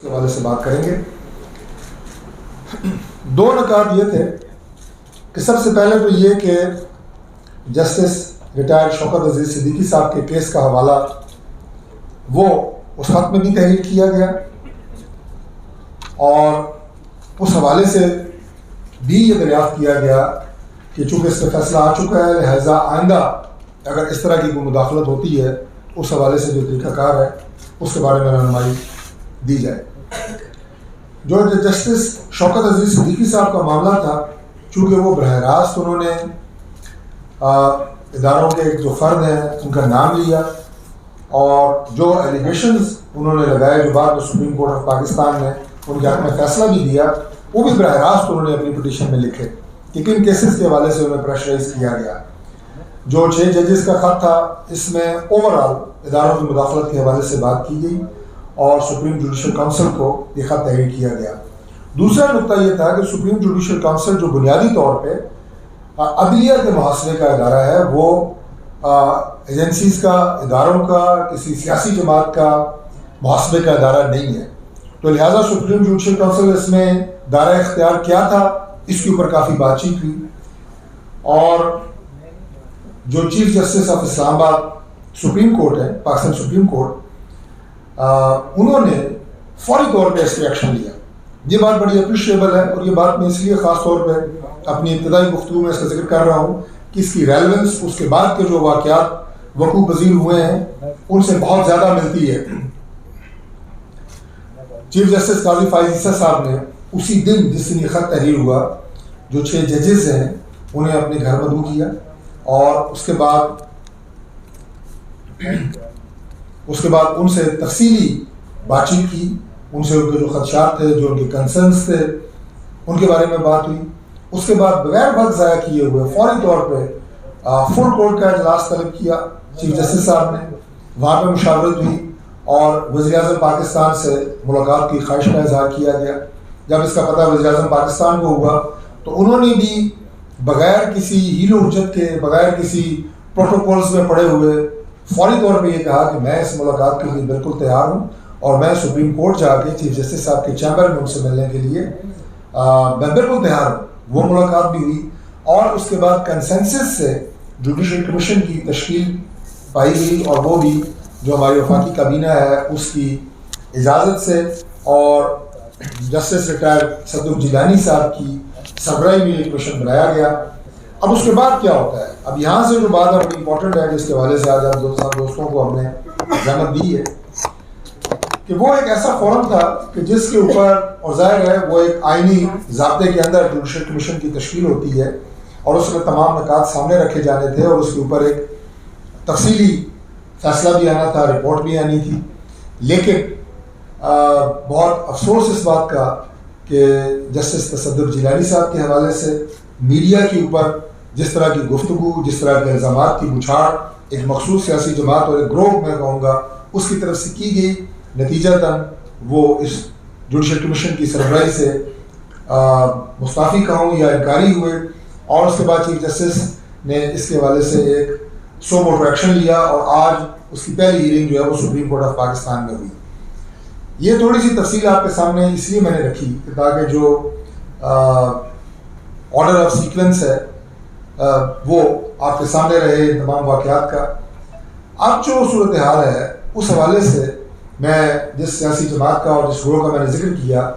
کے حوالے سے بات کریں گے۔ دو نکات یہ تھے کہ سب سے پہلے تو یہ کہ جسٹس ریٹائرڈ شوکت عزیز صدیقی صاحب کے کیس کا حوالہ وہ اس خط میں بھی تحریر کیا گیا، اور اس حوالے سے بھی یہ دریافت کیا گیا کہ چونکہ اس پہ فیصلہ آ چکا ہے، لہٰذا آئندہ اگر اس طرح کی کوئی مداخلت ہوتی ہے اس حوالے سے جو طریقہ کار ہے اس کے بارے میں رہنمائی دی جائے۔ جو جسٹس شوکت عزیز صدیقی صاحب کا معاملہ تھا، چونکہ وہ براہ راست انہوں نے اداروں کے جو فرد ہیں ان کا نام لیا، اور جو ایلیگیشنز انہوں نے لگائے جو بعد میں سپریم کورٹ آف پاکستان نے ان کے حق میں فیصلہ بھی دیا، وہ بھی براہ راست انہوں نے اپنی پٹیشن میں لکھے کہ کن کیسز کے حوالے سے انہیں پریشرائز کیا گیا۔ جو 6 ججز کا خط تھا اس میں اوورآل اداروں کی مداخلت کے حوالے سے بات کی گئی اور سپریم جوڈیشل کونسل کو یہ خط تحریر کیا گیا۔ دوسرا نقطہ یہ تھا کہ سپریم جوڈیشل کونسل جو بنیادی طور پہ عدلیہ کے محاصرے کا ادارہ ہے، وہ ایجنسیز کا، اداروں کا، کسی سیاسی جماعت کا محاسبے کا ادارہ نہیں ہے، تو لہٰذا سپریم جوڈیشل کونسل اس میں دائرہ اختیار کیا تھا اس کے اوپر کافی بات چیت ہوئی، اور جو چیف جسٹس آف اسلام آباد سپریم کورٹ ہے، پاکستان سپریم کورٹ، انہوں نے فوری طور پہ اس پہ ایکشن لیا۔ یہ بات بڑی اپریشیبل ہے، اور یہ بات میں اس لیے خاص طور پہ اپنی ابتدائی گفتگو میں اس کا ذکر کر رہا ہوں کہ اس کی ریلیونس اس کے بعد کے جو واقعات وقوع پذیر ہوئے ہیں ان سے بہت زیادہ ملتی ہے۔ چیف جسٹس قاضی فائز عیسیٰ صاحب نے اسی دن جس دن یہ خط تحریر ہوا جو 6 ججز ہیں انہیں اپنے گھر مدعو کیا، اور اس کے بعد ان سے تفصیلی بات چیت کی، ان سے ان کے جو خدشات تھے، جو ان کے کنسرنس تھے، ان کے بارے میں بات ہوئی۔ اس کے بعد بغیر وقت ضائع کیے ہوئے فوری طور پہ فل کورٹ کا اجلاس طلب کیا چیف جسٹس صاحب نے، وہاں پہ مشاورت ہوئی اور وزیر اعظم پاکستان سے ملاقات کی خواہش کا اظہار کیا گیا۔ جب اس کا پتہ وزیر اعظم پاکستان کو ہوا تو انہوں نے بھی بغیر کسی ہیل و حجت کے، بغیر کسی پروٹوکولز میں پڑے ہوئے فوری طور پہ یہ کہا کہ میں اس ملاقات کے لیے بالکل تیار ہوں، اور میں سپریم کورٹ جا کے چیف جسٹس صاحب کے چیمبر میں ان سے ملنے کے لیے میں بالکل تیار ہوں۔ وہ ملاقات بھی ہوئی، اور اس کے بعد کنسنسس سے جوڈیشل کمیشن کی تشکیل پائی گئی، اور وہ بھی جو ہماری وفاقی کابینہ ہے اس کی اجازت سے اور جسٹس ریٹائرڈ صدر جیلانی صاحب کی سربراہی میں یہ کمیشن بنایا گیا۔ اب اس کے بعد کیا ہوتا ہے؟ اب یہاں سے جو بات بڑی امپورٹنٹ ہے جس کے حوالے سے آج آپ دوستوں کو ہم نے زحمت دی ہے کہ وہ ایک ایسا فورم تھا کہ جس کے اوپر، اور ظاہر ہے وہ ایک آئینی ضابطے کے اندر جوڈیشل کمیشن کی تشکیل ہوتی ہے، اور اس میں تمام نکات سامنے رکھے جانے تھے، اور اس کے اوپر ایک تفصیلی فیصلہ بھی آنا تھا، رپورٹ بھی آنی تھی۔ لیکن بہت افسوس اس بات کا کہ جسٹس تصدق جیلانی صاحب کے حوالے سے میڈیا کے اوپر جس طرح کی گفتگو، جس طرح کے الزامات کی بچھاڑ ایک مخصوص سیاسی جماعت اور ایک گروہ میں کہوں گا اس کی طرف سے کی گئی، نتیجتاً وہ اس جوڈیشل کمیشن کی سربراہی سے مستعفی کہوں یا انکاری ہوئے، اور اس کے بعد چیف جسٹس نے اس کے حوالے سے ایک سو موٹو ایکشن لیا، اور آج اس کی پہلی ہیئرنگ جو ہے وہ سپریم کورٹ آف پاکستان میں ہوئی۔ یہ تھوڑی سی تفصیل آپ کے سامنے اس لیے میں نے رکھی کہ تاکہ جو آرڈر آف سیکوینس ہے وہ آپ کے سامنے رہے تمام واقعات کا۔ اب جو صورتحال ہے اس حوالے سے میں جس سیاسی جماعت کا اور جس گروہ کا میں نے ذکر کیا،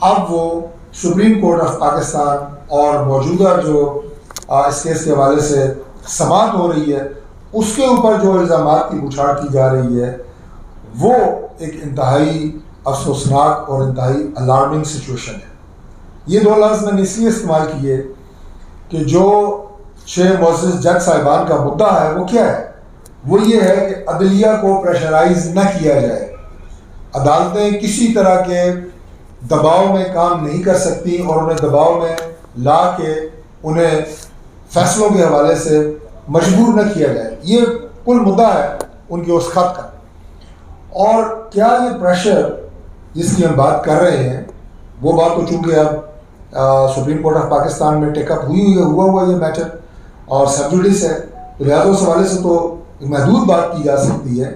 اب وہ سپریم کورٹ آف پاکستان اور موجودہ جو اس کیس کے حوالے سے سماعت ہو رہی ہے اس کے اوپر جو الزامات کی بچھاڑ کی جا رہی ہے وہ ایک انتہائی افسوسناک اور انتہائی الارمنگ سچویشن ہے۔ یہ دو لفظ میں نے اس لیے استعمال کیے کہ جو 6 معزز جج صاحبان کا مدعا ہے وہ کیا ہے؟ وہ یہ ہے کہ عدلیہ کو پریشرائز نہ کیا جائے، عدالتیں کسی طرح کے دباؤ میں کام نہیں کر سکتی، اور انہیں دباؤ میں لا کے انہیں فیصلوں کے حوالے سے مجبور نہ کیا جائے۔ یہ کل مدعا ہے ان کے اس خط کا۔ اور کیا یہ پریشر جس کی ہم بات کر رہے ہیں وہ بات تو چونکہ اب سپریم کورٹ آف پاکستان میں ٹیک اپ ہوا یہ میٹر اور سب جوڈس ہے، تو لہٰذا اس حوالے سے تو محدود بات کی جا سکتی ہے،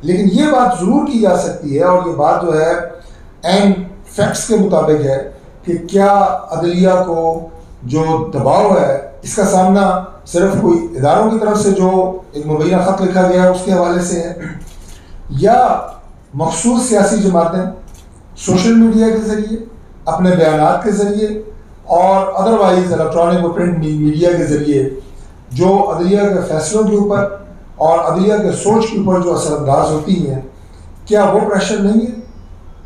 لیکن یہ بات ضرور کی جا سکتی ہے، اور یہ بات جو ہے اینڈ فیکٹس کے مطابق ہے کہ کیا عدلیہ کو جو دباؤ ہے اس کا سامنا صرف کوئی اداروں کی طرف سے جو ایک مبینہ خط لکھا گیا ہے اس کے حوالے سے ہے، یا مخصوص سیاسی جماعتیں سوشل میڈیا کے ذریعے، اپنے بیانات کے ذریعے اور ادروائز الیکٹرانک و پرنٹ میڈیا کے ذریعے جو عدلیہ کے فیصلوں کے اوپر اور عدلیہ کے سوچ کے اوپر جو اثر انداز ہوتی ہیں، کیا وہ پریشر نہیں ہے؟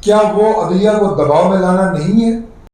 کیا وہ عدلیہ کو دباؤ میں لانا نہیں ہے؟